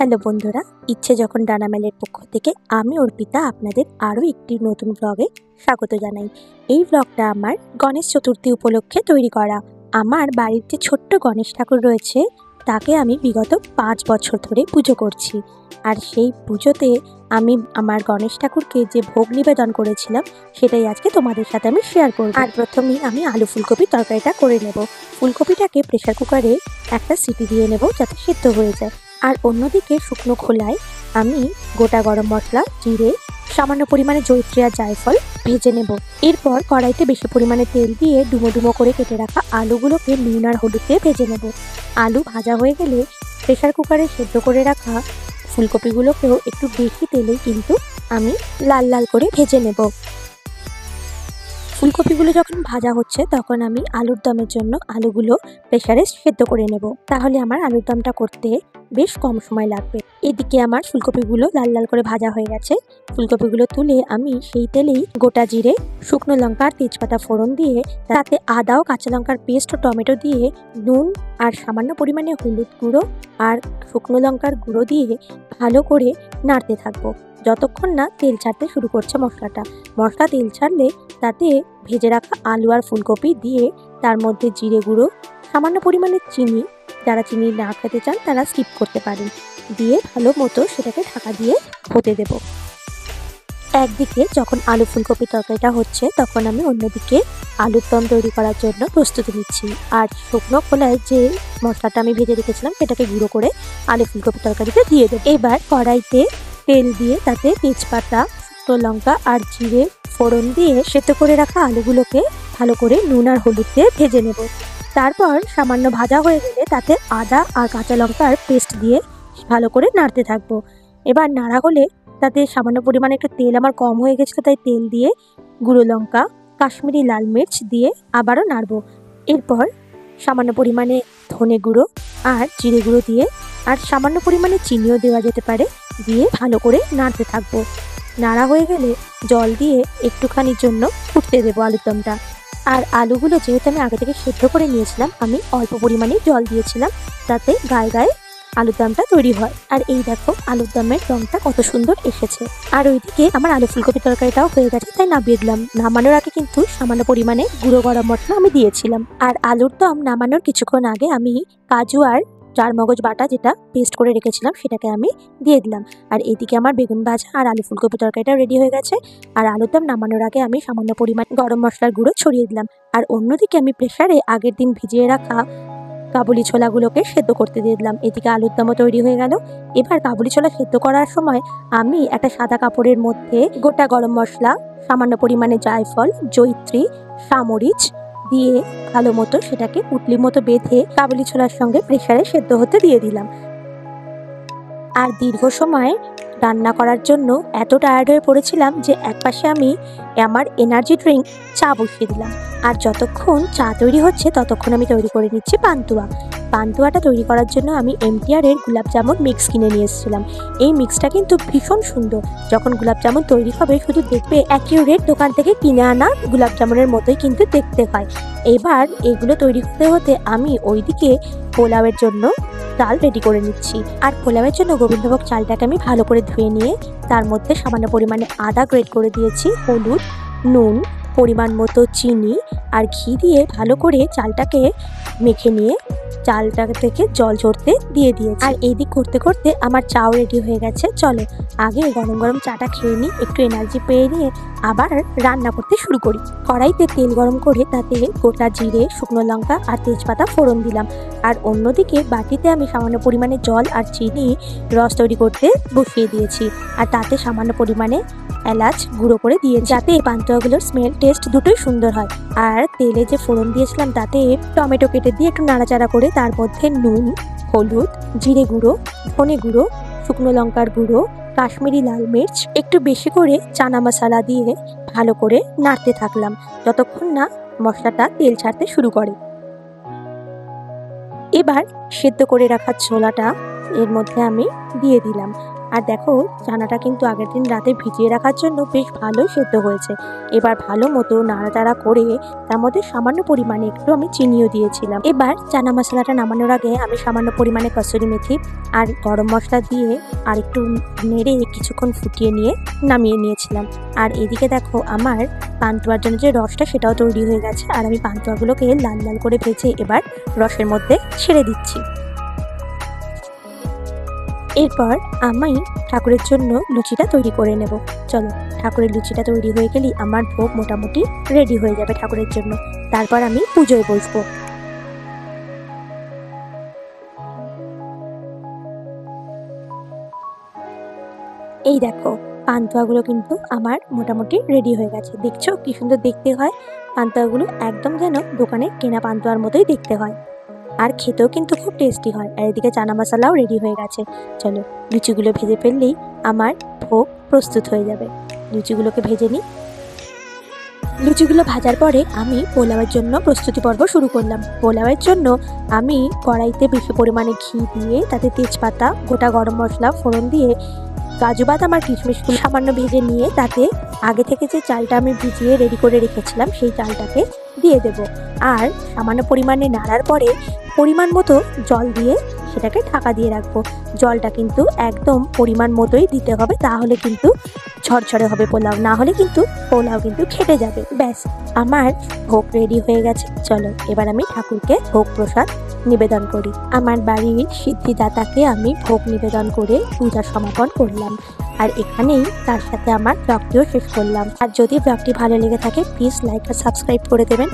Hello বন্ধুরা, ইচ্ছে যখন ডানা মেলের পক্ষ থেকে আমি অর্পিতা আপনাদের আরও একটি নতুন ব্লগে স্বাগত জানাই। এই ব্লগটা আমার গণেশ চতুর্থী উপলক্ষে তৈরি করা। আমার বাড়ির যে ছোট্ট গণেশ ঠাকুর রয়েছে তাকে আমি বিগত 5 বছর ধরে পুজো করছি। আর সেই পুজোতে আমি আমার গণেশ ঠাকুরকে যে ভোগ নিবেদন করেছিলাম সেটাই আজকে তোমাদের সাথে আমি শেয়ার করব। আর প্রথমেই আমি আলু ফুলকপি তরকারিটা করে নেব। ফুলকপিটাকে প্রেসার কুকারে একটা সিটি দিয়ে নেব যাতে সিদ্ধ হয়ে যায়। আর অন্যদিকে শুকনো খোলায় আমি গোটা গরম মশলা, জিরে, সামান্য পরিমাণে জয়িত্রী আর জায়ফল ভেজে নেব। এরপর কড়াইতে বেশি পরিমাণে তেল দিয়ে ডুমো ডুমো করে কেটে রাখা আলুগুলোকে নুন আর হলুদ দিয়ে ভেজে নেব। আলু ভাজা হয়ে গেলে প্রেসার কুকারে সেদ্ধ করে রাখা ফুলকপিগুলোকেও একটু বেশি তেলেই কিন্তু আমি লাল লাল করে ভেজে নেব। ফুলকপিগুলো যখন ভাজা হচ্ছে তখন আমি আলুর দমের জন্য আলুগুলো প্রেসারে সেদ্ধ করে নেব, তাহলে আমার আলুর দমটা করতে বেশ কম সময় লাগবে। এদিকে আমার ফুলকপিগুলো লাল লাল করে ভাজা হয়ে গেছে। ফুলকপিগুলো তুলে আমি সেই তেলেই গোটা জিরে, শুকনো লঙ্কা আর তেজপাতা ফোড়ন দিয়ে তাতে আদা ও কাঁচা লঙ্কার পেস্ট ও টমেটো দিয়ে নুন আর সামান্য পরিমাণে হলুদ গুঁড়ো আর শুকনো লঙ্কার গুঁড়ো দিয়ে ভালো করে নাড়তে থাকবো যতক্ষণ না তেল ছাড়তে শুরু করছে মশলাটা। মশলা তেল ছাড়লে তাতে ভেজে রাখা আলু আর ফুলকপি দিয়ে তার মধ্যে জিরে গুঁড়ো, সামান্য পরিমাণে চিনি, যারা চিনি না খেতে চান তারা স্কিপ করতে পারেন, দিয়ে ভালো মতো সেটাকে ঢাকা দিয়ে হতে দেব। একদিকে যখন আলু ফুলকপি তরকারিটা হচ্ছে তখন আমি অন্যদিকে আলুর দম তৈরি করার জন্য প্রস্তুতি নিচ্ছি। আর শুকনো খোলায় যে মশলাটা আমি ভেজে রেখেছিলাম সেটাকে গুঁড়ো করে আলু ফুলকপি তরকারিতে দিয়ে দেবো। এবার কড়াইতে তেল দিয়ে তাতে তেজপাতা, শুকনো লঙ্কা আর জিরে ফোড়ন দিয়ে সেদ্ধ করে রাখা আলুগুলোকে ভালো করে নুন আর হলুদ দিয়ে ভেজে নেব। তারপর সামান্য ভাজা হয়ে গেলে তাতে আদা আর কাঁচা লঙ্কার পেস্ট দিয়ে ভালো করে নাড়তে থাকবো। এবার নাড়া হলে তাতে সামান্য পরিমাণে একটু তেল আমার কম হয়ে গেছিলো, তাই তেল দিয়ে গুঁড়ো লঙ্কা, কাশ্মীরি লাল মির্চ দিয়ে আবারও নাড়বো। এরপর সামান্য পরিমাণে ধনে গুঁড়ো আর জিরে গুঁড়ো দিয়ে আর সামান্য পরিমাণে চিনিও দেওয়া যেতে পারে, দিয়ে ভালো করে নাড়তে থাকবো। নাড়া হয়ে গেলে জল দিয়ে একটুখানির জন্য ফুটতে দেবো আলুর দমটা। আর আলুগুলো যেহেতু আমি আগে থেকে সেদ্ধ করে নিয়েছিলাম আমি অল্প পরিমাণে জল দিয়েছিলাম, তাতে গায়ে গায়ে আলুর দমটা তৈরি হয়। আর এই দেখো আলুর দমের রংটা কত সুন্দর এসেছে। আর ওইদিকে আমার আলু ফুলকপি তরকারিটাও হয়ে গেছে, তাই নামিয়ে দিলাম। নামানোর আগে কিন্তু সামান্য পরিমাণে গুঁড়ো গরম মশলা আমি দিয়েছিলাম। আর আলুর দম নামানোর কিছুক্ষণ আগে আমি কাজু আর চারমগজ বাটা যেটা পেস্ট করে রেখেছিলাম সেটাকে আমি দিয়ে দিলাম। আর এদিকে আমার বেগুন ভাজা আর আলু ফুলকপি তরকারিটাও রেডি হয়ে গেছে। আর আলুর দম নামানোর আগে আমি সামান্য পরিমাণ গরম মশলার গুঁড়ো ছড়িয়ে দিলাম। আর অন্যদিকে আমি প্রেসারে আগের দিন ভিজিয়ে রাখা কাবুলি ছোলাগুলোকে সেদ্ধ করতে দিয়ে দিলাম। এদিকে আলুর দমও তৈরি হয়ে গেল। এবার কাবুলি ছোলা সেদ্ধ করার সময় আমি একটা সাদা কাপড়ের মধ্যে গোটা গরম মশলা, সামান্য পরিমাণে জায়ফল, জয়িত্রী, সামরিচ দিয়ে ভালো মতো সেটাকে পুটলির মতো বেঁধে কাবুলি ছোলার সঙ্গে প্রেসারে সেদ্ধ হতে দিয়ে দিলাম। আর দীর্ঘ সময় রান্না করার জন্য এত টায়ার্ড হয়ে পড়েছিলাম যে একপাশে আমি আমার এনার্জি ড্রিঙ্ক চা বসিয়ে দিলাম। আর যতক্ষণ চা তৈরি হচ্ছে ততক্ষণ আমি তৈরি করে নিচ্ছি পান্তুয়া। পান্তুয়াটা তৈরি করার জন্য আমি এমটিআরের গোলাপ জামুন মিক্স কিনে নিয়ে এসেছিলাম। এই মিক্সটা কিন্তু ভীষণ সুন্দর। যখন গোলাপ জামুন তৈরি হবে শুধু দেখবে অ্যাকিউরেট দোকান থেকে কিনে আনা গোলাপ জামুনের মতোই কিন্তু দেখতে হয়। এবার এগুলো তৈরি করতে হতে আমি ওইদিকে পোলাওয়ের জন্য চাল রেডি করে নিচ্ছি। আর পোলাওয়ের জন্য গোবিন্দভোগ চালটাকে আমি ভালো করে ধুয়ে নিয়ে তার মধ্যে সামান্য পরিমাণে আদা গ্রেট করে দিয়েছি, হলুদ, নুন, পরিমাণ মতো চিনি আর ঘি দিয়ে ভালো করে চালটাকে মেখে নিয়ে চালটা থেকে জল ঝরতে দিয়ে দিয়েছি। আর এই দিক করতে করতে আমার চাও রেডি হয়ে গেছে। চলো আগে গরম গরম চাটা খেয়ে নিই, একটু এনার্জি পেয়ে নিয়ে আবার রান্না করতে শুরু করি। কড়াইতে তেল গরম করে তাতে গোটা জিরে, শুকনো লঙ্কা আর তেজপাতা ফোড়ন দিলাম। আর অন্যদিকে বাটিতে আমি সামান্য পরিমাণে জল আর চিনি রস তৈরি করতে বসিয়ে দিয়েছি। আর তাতে সামান্য পরিমাণে এলাচ গুঁড়ো করে দিয়ে যাতে এই পান্তুয়াগুলোর স্মেল টেস্ট দুটোই সুন্দর হয়। আর তেলে যে ফোড়ন দিয়েছিলাম তাতে টমেটো কেটে দিয়ে একটু নাড়াচাড়া করে তার মধ্যে নুন, হলুদ, জিরে গুঁড়ো, ধনে গুঁড়ো, শুকনো লঙ্কার গুঁড়ো, কাশ্মীরি লাল মির্চ, একটু বেশি করে চানা মশলা দিয়ে ভালো করে নাড়তে থাকলাম যতক্ষণ না মশলাটা তেল ছাড়তে শুরু করে। এবার সেদ্ধ করে রাখা ছোলাটা এর মধ্যে আমি দিয়ে দিলাম। আর দেখো চানাটা কিন্তু আগের দিন রাতে ভিজিয়ে রাখার জন্য বেশ ভালোই সেদ্ধ হয়েছে। এবার ভালো মতো নাড়াচাড়া করে তার মধ্যে সামান্য পরিমাণে একটু আমি চিনিও দিয়েছিলাম। এবার চানা মশলাটা নামানোর আগে আমি সামান্য পরিমাণে কসুরি মেথি আর গরম মশলা দিয়ে আর একটু নেড়ে কিছুক্ষণ ফুটিয়ে নিয়ে নামিয়ে নিয়েছিলাম। আর এদিকে দেখো আমার পান্তুয়ার জন্য যে রসটা সেটাও তৈরি হয়ে গেছে। আর আমি পান্তুয়াগুলোকে লাল লাল করে ভেজে এবার রসের মধ্যে ছেড়ে দিচ্ছি। এরপর আমি ঠাকুরের জন্য লুচিটা তৈরি করে নেব। চলো, ঠাকুরের লুচিটা তৈরি হয়ে গেলেই আমার ভোগ মোটামুটি রেডি হয়ে যাবে ঠাকুরের জন্য। তারপর আমি পুজোয় বসবো। এই দেখো পান্তুয়াগুলো কিন্তু আমার মোটামুটি রেডি হয়ে গেছে। দেখছো কি সুন্দর দেখতে হয়। পান্তুয়াগুলো একদম যেন দোকানে কেনা পান্তুয়ার মতোই দেখতে হয়। আর খেতেও কিন্তু খুব টেস্টি হয়। আর এদিকে চানা মশলাও রেডি হয়ে গেছে। চলো লুচিগুলো ভেজে ফেললেই আমার ভোগ প্রস্তুত হয়ে যাবে। লুচিগুলোকে ভেজে নিই। লুচিগুলো ভাজার পরে আমি পোলাওয়ের জন্য প্রস্তুতি পর্ব শুরু করলাম। পোলাওয়ের জন্য আমি কড়াইতে বেশি পরিমাণে ঘি দিয়ে তাতে তেজপাতা, গোটা গরম মশলা ফোড়ন দিয়ে কাজু বাদাম আর কিশমিশগুলো সামান্য ভেজে নিয়ে তাতে আগে থেকে যে চালটা আমি ভিজিয়ে রেডি করে রেখেছিলাম সেই চালটাকে দিয়ে দেব। আর সামান্য পরিমাণে নাড়ার পরে পরিমাণ মতো জল দিয়ে সেটাকে ঢাকা দিয়ে রাখবো। জলটা কিন্তু একদম পরিমাণ মতোই দিতে হবে, তাহলে কিন্তু ঝরঝরে হবে পোলাও, না হলে কিন্তু পোলাও কিন্তু খেটে যাবে। ব্যাস, আমার ভোগ রেডি হয়ে গেছে। চলো এবার আমি ঠাকুরকে ভোগ প্রসাদ নিবেদন করি। আমার বাড়ির সিদ্ধিদাতাকে আমি ভোগ নিবেদন করে পূজা সমাপন করলাম। আর এখানেই তার সাথে আমার ব্লগটিও শেষ করলাম। আর যদি ব্লগটি ভালো লেগে থাকে প্লিজ লাইক আর সাবস্ক্রাইব করে দেবেন।